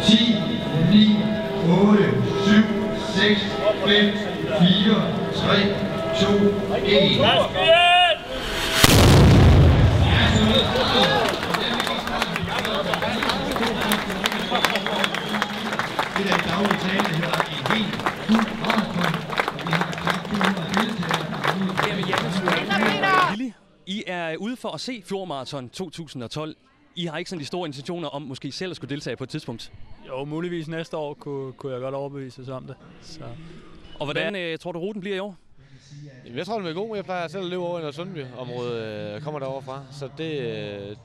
10, 9, 8, 7, 6, 5, 4, 3, 2, 1. Det er daglig tale her i helt fuld maraton, og vi har knap 200 deltagere. I er ude for at se Fjordmarathon 2012. I har ikke sådan de store intentioner om måske selv at skulle deltage på et tidspunkt? Jo, muligvis næste år kunne jeg godt overbevise os om det. Så. Og hvordan tror du ruten bliver i år? Jeg tror, den bliver god. Jeg plejer selv at løbe over i Sundby-området, kommer derovre fra. Så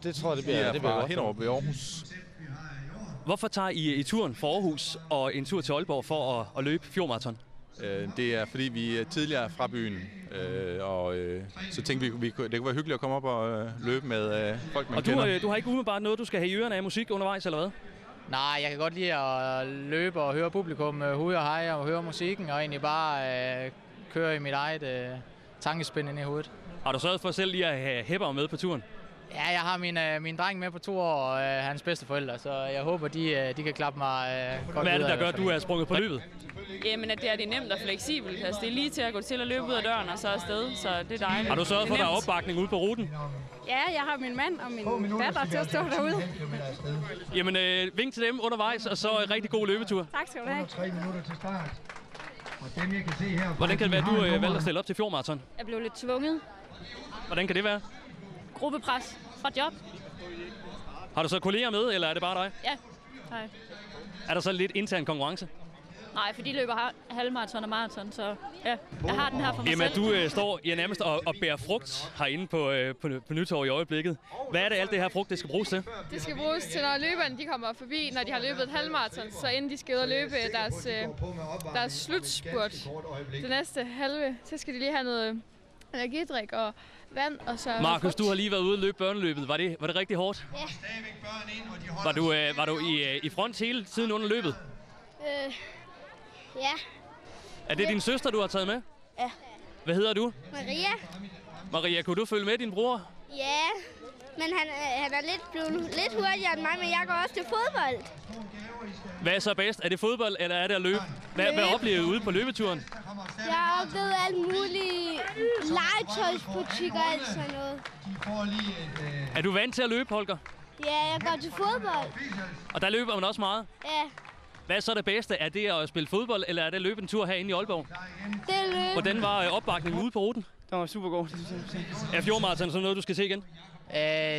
det tror jeg, det bliver godt. Helt over ved Aarhus. Hvorfor tager I turen fra Aarhus og en tur til Aalborg for at løbe Fjordmarathon? Det er fordi, vi er tidligere fra byen, og så tænkte vi, det kunne være hyggeligt at komme op og løbe med folk, man kender. Og du har ikke umiddelbart noget, du skal have i ørerne af musik undervejs, eller hvad? Nej, jeg kan godt lide at løbe og høre publikum hude og heje og høre musikken, og egentlig bare køre i mit eget tankespind ind i hovedet. Har du sørget for selv lige at have Hepper med på turen? Ja, jeg har min dreng med på tur og hans bedsteforældre, så jeg håber, de kan klappe mig godt. Hvad er det, der gør, at du er sprunget på løbet? Jamen, at det er nemt og fleksibelt. Altså, det er lige til at gå til at løbe ud af døren og så afsted, så det er dejligt. Har du sørget for, at der er opbakning ude på ruten? Ja, jeg har min mand og min datter til at stå derude. Jamen, vink til dem undervejs, og så rigtig god løbetur. Tak skal du have. 3 minutter til start. Og dem, jeg kan se her, hvordan kan det være, at du valgte at stille op til Fjordmarathon? Jeg blev lidt tvunget. Hvordan kan det være? Gruppepres fra job. Har du så kolleger med, eller er det bare dig? Ja, hej. Er der så lidt intern konkurrence? Nej, for de løber halvmarathon og marathon, så ja, jeg har den her for mig Emma, selv. du står nærmest og bærer frugt herinde på Nytorv i øjeblikket. Hvad er det alt det her frugt, det skal bruges til? Det skal bruges til, når løberne de kommer forbi, når de har løbet et halvmarathon, så inden de skal ud og løbe deres slutspurt det næste halve, så skal de lige have noget energidrik og vand og så... Markus, du har lige været ude og løbe børneløbet. Var det rigtig hårdt? Ja. Var du i front hele tiden under løbet? Ja. Er det din søster, du har taget med? Ja. Hvad hedder du? Maria? Maria, kunne du følge med din bror? Ja, men han er blevet lidt hurtigere end mig, men jeg går også til fodbold. Hvad er så bedst? Er det fodbold, eller er det at løbe? Hvad oplever du ude på løbeturen? Jeg har oplevet alle mulige legetøjsbutikker og alt sådan noget. Er du vant til at løbe, Holger? Ja, jeg går til fodbold. Og der løber man også meget? Ja. Hvad er så det bedste? Er det at spille fodbold, eller er det at løbe en tur herinde i Aalborg? Det er løb. Hvordan var opbakningen ude på ruten? Det var super god. Er Fjordmarathon sådan noget, du skal se igen?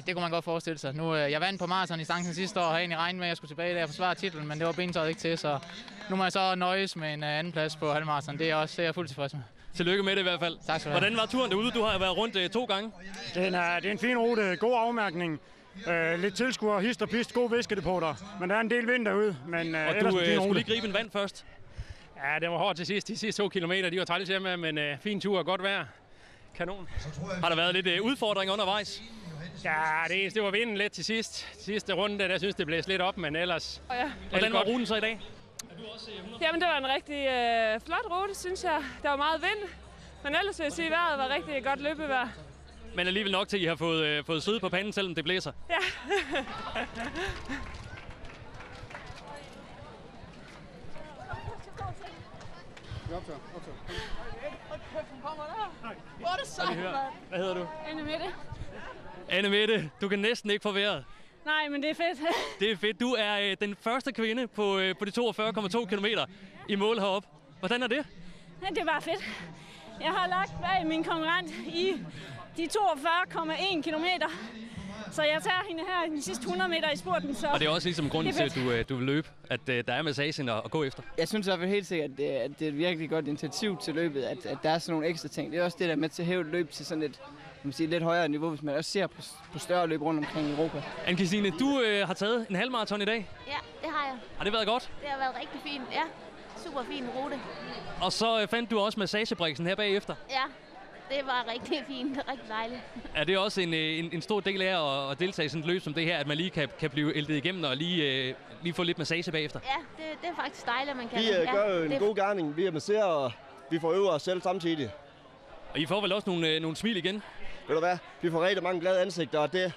Det kunne man godt forestille sig. Nu, jeg vandt på maraton i distancen sidste år, og havde egentlig regnet med, at jeg skulle tilbage der og forsvare titlen, men det var bentøjet ikke til, så nu må jeg så nøjes med en anden plads på halvmaraton. Det er jeg fuldt tilfreds med. Tillykke med det i hvert fald. Tak skal du have. Hvordan var turen derude? Du har været rundt 2 gange. Det er en fin rute, god afmærkning. Lidt tilskuer, hist og pist, god viskedepoter. Men der er en del vind derude. Men, og du skulle lige gribe en vand først? Ja, det var hårdt til sidst. De sidste 2 kilometer, de var træls hjemme, men fin tur og godt vejr. Kanon. Har der været lidt udfordringer undervejs? Ja, det var vinden lidt til sidst. Sidste runde, der synes det blæste lidt op, men ellers... Ja. Hvordan var ruten så i dag? Jamen, det var en rigtig flot rute, synes jeg. Der var meget vind, men ellers vil jeg sige, at vejret var rigtig godt løbevejr. Men alligevel nok til, at I har fået sved på panden, selvom det blæser? Ja. Hvor er det så, Hvad hedder du? Anne Mette. Anne Mette, du kan næsten ikke få vejret. Nej, men det er fedt. Det er fedt. Du er den første kvinde på de 42,2 kilometer i mål heroppe. Hvordan er det? Ja, det er bare fedt. Jeg har lagt bag min konkurrent i de 42,1 kilometer. Så jeg tager hende her i de sidste 100 meter i spurten. Så og det er også ligesom grunden til, at du vil løbe, at der er massagen at gå efter. Jeg synes i hvert fald helt sikkert, at det er et virkelig godt initiativ til løbet, at der er sådan nogle ekstra ting. Det er også det der med til at hæve et løb til sådan lidt højere niveau, hvis man også ser på større løb rundt omkring i Europa. Anne-Kristine, du har taget en halvmarathon i dag. Ja, det har jeg. Har det været godt? Det har været rigtig fint, ja. Super fin rute. Og så fandt du også massagebriksen her bagefter. Ja, det var rigtig fint. Rigtig dejligt. Er det også en stor del af at deltage i sådan et løb som det her, at man lige kan blive ældet igennem og lige få lidt massage bagefter? Ja, det er faktisk dejligt, at man kan. Vi gør jo en god gerning. Vi er masserer, og vi får øvet os selv samtidig. Og I får vel også nogle smil igen? Ved du hvad? Vi får rigtig mange glade ansigter, og det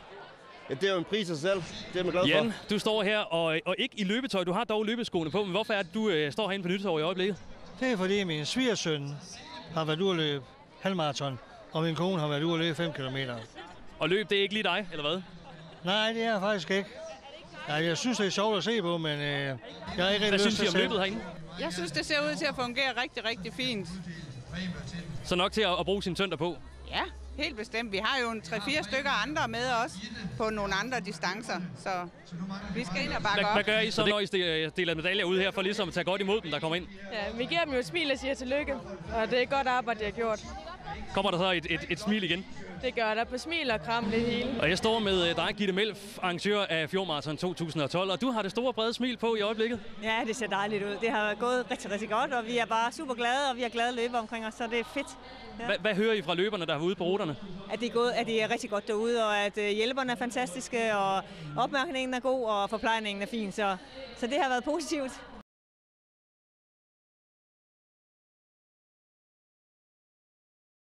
Ja, det er jo en pris i sig selv. Det er man glad for. Jan, du står her og ikke i løbetøj. Du har dog løbeskoene på, men hvorfor er det, du står herinde på Nytorv i øjeblikket? Det er fordi min svigersøn har været ude at løbe halvmarathon, og min kone har været ude at løbe 5 km. Og løb, det er ikke lige dig, eller hvad? Nej, det er faktisk ikke. Ja, jeg synes, det er sjovt at se på, men jeg har ikke Hvad synes I om løbet herinde? Jeg synes, det ser ud til at fungere rigtig, rigtig fint. Så nok til at bruge sine tønder på? Ja, helt bestemt. Vi har jo 3-4 stykker andre med os på nogle andre distancer, så vi skal ind og bakke op. Hvad gør I så, når I deler medaljer ud her, for ligesom at tage godt imod dem, der kommer ind? Ja, vi giver dem jo et smil og siger tillykke, og det er godt arbejde, de har gjort. Kommer der så et smil igen? Det gør der på smil og kram det hele. Og jeg står med dig, Gitte Melf, arrangør af Fjordmarathon 2012, og du har det store brede smil på i øjeblikket. Ja, det ser dejligt ud. Det har gået rigtig, rigtig godt, og vi er bare super glade, og vi har glade løbere omkring os, så det er fedt. Ja. Hvad hører I fra løberne, der er ude på ruterne? At det er rigtig godt derude, og at hjælperne er fantastiske, og opmærkningen er god, og forplejningen er fin, så det har været positivt.